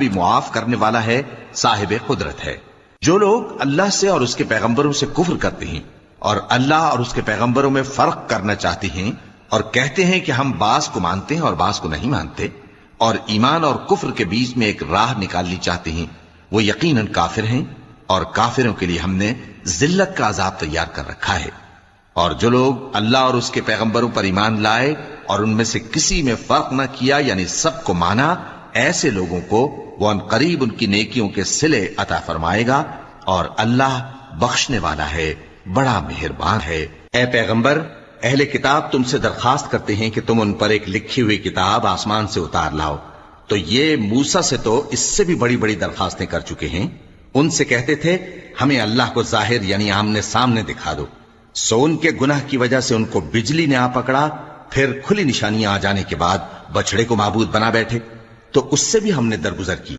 بھی معاف کرنے والا ہے، صاحب قدرت ہے۔ جو لوگ اللہ سے اور اس کے پیغمبروں سے کفر کرتے ہیں اور اللہ اور اس کے پیغمبروں میں فرق کرنا چاہتے ہیں اور کہتے ہیں کہ ہم بعض کو مانتے ہیں اور بعض کو نہیں مانتے، اور ایمان اور کفر کے بیچ میں ایک راہ نکالنی چاہتے ہیں، وہ یقیناً کافر ہیں، اور کافروں کے لیے ہم نے ذلت کا عذاب تیار کر رکھا ہے۔ اور جو لوگ اللہ اور اس کے پیغمبروں پر ایمان لائے اور ان میں سے کسی میں فرق نہ کیا، یعنی سب کو مانا، ایسے لوگوں کو وہ ان قریب ان کی نیکیوں کے صلے عطا فرمائے گا، اور اللہ بخشنے والا ہے، بڑا مہربان ہے۔ اے پیغمبر، اہل کتاب تم سے درخواست کرتے ہیں کہ تم ان پر ایک لکھی ہوئی کتاب آسمان سے اتار لاؤ، تو یہ موسیٰ سے تو اس سے بھی بڑی بڑی درخواستیں کر چکے ہیں۔ ان سے کہتے تھے ہمیں اللہ کو ظاہر یعنی آمنے سامنے دکھا دو، سو ان کے گناہ کی وجہ سے ان کو بجلی نے آ پکڑا، پھر کھلی نشانیاں آ جانے کے بعد بچڑے کو معبود بنا بیٹھے، تو اس سے بھی ہم نے درگزر کی۔